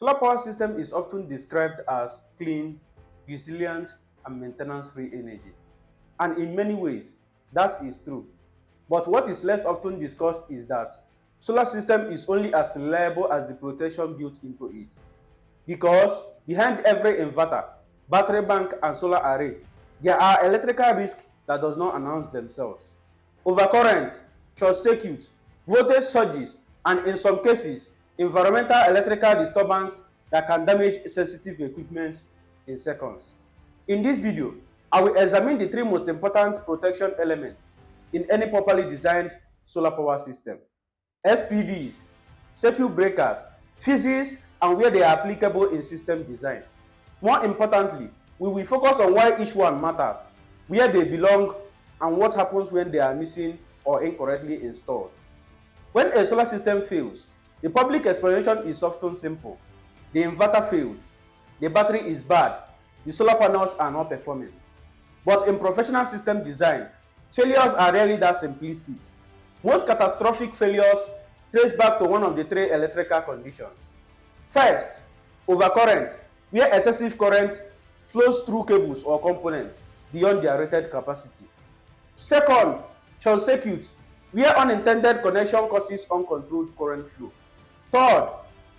Solar power system is often described as clean, resilient, and maintenance-free energy. And in many ways, that is true. But what is less often discussed is that solar system is only as reliable as the protection built into it. Because behind every inverter, battery bank, and solar array, there are electrical risks that does not announce themselves. Overcurrent, short circuit, voltage surges, and in some cases, environmental electrical disturbance that can damage sensitive equipment in seconds. In this video, I will examine the three most important protection elements in any properly designed solar power system: SPDs, circuit breakers, fuses, and where they are applicable in system design. More importantly, we will focus on why each one matters, where they belong, and what happens when they are missing or incorrectly installed. When a solar system fails, the public explanation is often simple. The inverter failed, the battery is bad, the solar panels are not performing. But in professional system design, failures are rarely that simplistic. Most catastrophic failures trace back to one of the three electrical conditions. First, overcurrent, where excessive current flows through cables or components beyond their rated capacity. Second, short circuit, where unintended connection causes uncontrolled current flow. Third,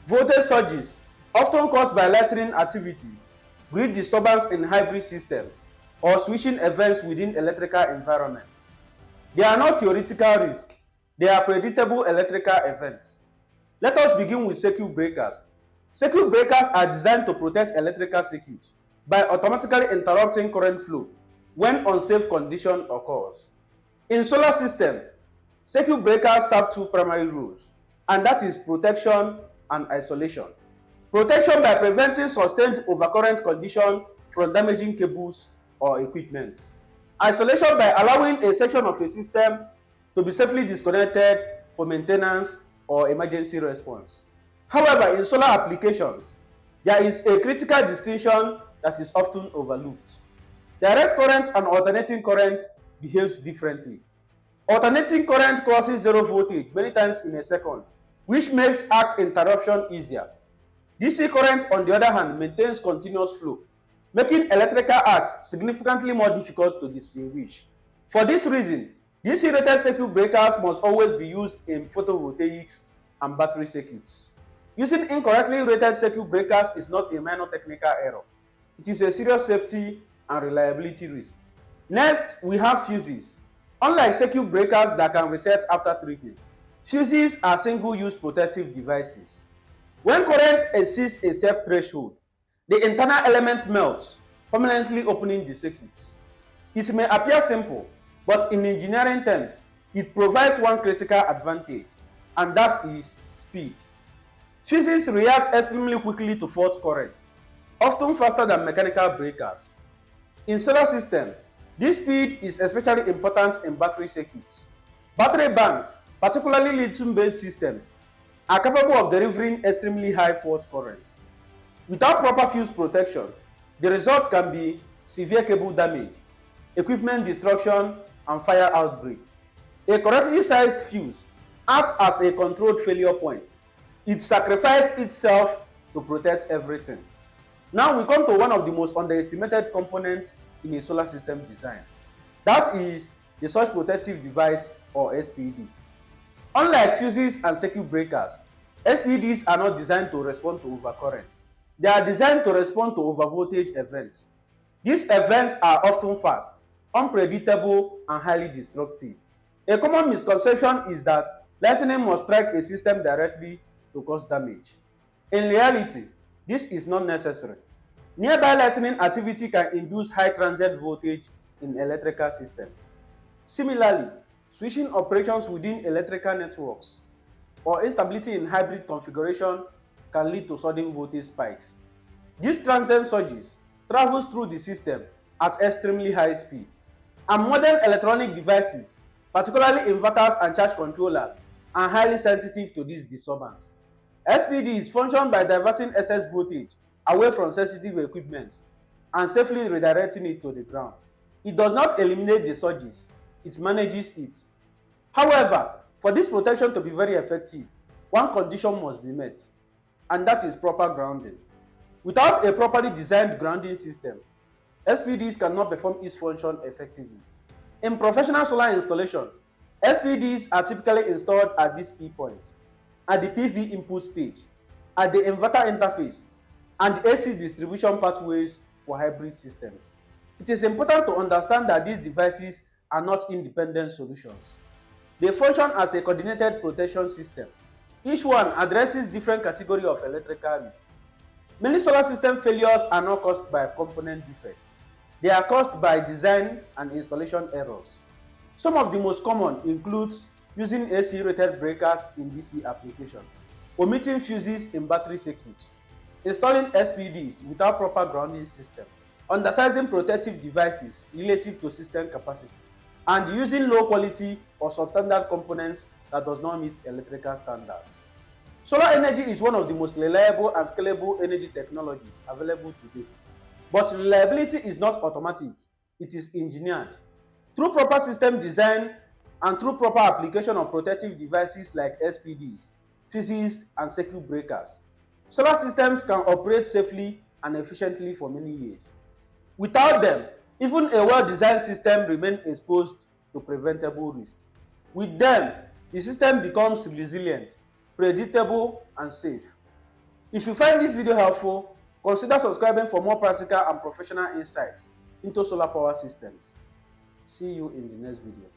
voltage surges, often caused by lightning activities, grid disturbance in hybrid systems, or switching events within electrical environments. They are not theoretical risks, they are predictable electrical events. Let us begin with circuit breakers. Circuit breakers are designed to protect electrical circuits by automatically interrupting current flow when unsafe condition occurs. In solar system, circuit breakers serve two primary roles, and that is protection and isolation. Protection by preventing sustained overcurrent condition from damaging cables or equipment. Isolation by allowing a section of a system to be safely disconnected for maintenance or emergency response. However, in solar applications, there is a critical distinction that is often overlooked. Direct current and alternating current behaves differently. Alternating current causes zero voltage many times in a second, which makes arc interruption easier. DC current, on the other hand, maintains continuous flow, making electrical arcs significantly more difficult to distinguish. For this reason, DC rated circuit breakers must always be used in photovoltaics and battery circuits. Using incorrectly rated circuit breakers is not a minor technical error. It is a serious safety and reliability risk. Next, we have fuses. Unlike circuit breakers that can reset after tripping, fuses are single-use protective devices. When current exceeds a safe threshold, the internal element melts, permanently opening the circuit. It may appear simple, but in engineering terms, it provides one critical advantage, and that is speed. Fuses react extremely quickly to fault current, often faster than mechanical breakers. In solar system, this speed is especially important in battery circuits. Battery banks, particularly lithium-based systems, are capable of delivering extremely high fault current. Without proper fuse protection, the result can be severe cable damage, equipment destruction, and fire outbreak. A correctly sized fuse acts as a controlled failure point. It sacrifices itself to protect everything. Now we come to one of the most underestimated components in a solar system design. That is the surge protective device, or SPD. Unlike fuses and circuit breakers, SPDs are not designed to respond to overcurrent. They are designed to respond to overvoltage events. These events are often fast, unpredictable, and highly destructive. A common misconception is that lightning must strike a system directly to cause damage. In reality, this is not necessary. Nearby lightning activity can induce high transient voltage in electrical systems. Similarly, switching operations within electrical networks or instability in hybrid configuration can lead to sudden voltage spikes. These transient surges travels through the system at extremely high speed, and modern electronic devices, particularly inverters and charge controllers, are highly sensitive to this disturbance. SPDs function by diverting excess voltage away from sensitive equipment and safely redirecting it to the ground. It does not eliminate the surges, it manages it. However, for this protection to be very effective, one condition must be met, and that is proper grounding. Without a properly designed grounding system, SPDs cannot perform its function effectively. In professional solar installation, SPDs are typically installed at these key points: at the PV input stage, at the inverter interface, and AC distribution pathways for hybrid systems. It is important to understand that these devices are not independent solutions. They function as a coordinated protection system. Each one addresses different categories of electrical risk. Many solar system failures are not caused by component defects. They are caused by design and installation errors. Some of the most common includes using AC rated breakers in DC application, omitting fuses in battery circuits, installing SPDs without proper grounding system, undersizing protective devices relative to system capacity, and using low quality or substandard components that does not meet electrical standards. Solar energy is one of the most reliable and scalable energy technologies available today. But reliability is not automatic, it is engineered. Through proper system design and through proper application of protective devices like SPDs, fuses, and circuit breakers, solar systems can operate safely and efficiently for many years. Without them, even a well-designed system remains exposed to preventable risk. With them, the system becomes resilient, predictable, and safe. If you find this video helpful, consider subscribing for more practical and professional insights into solar power systems. See you in the next video.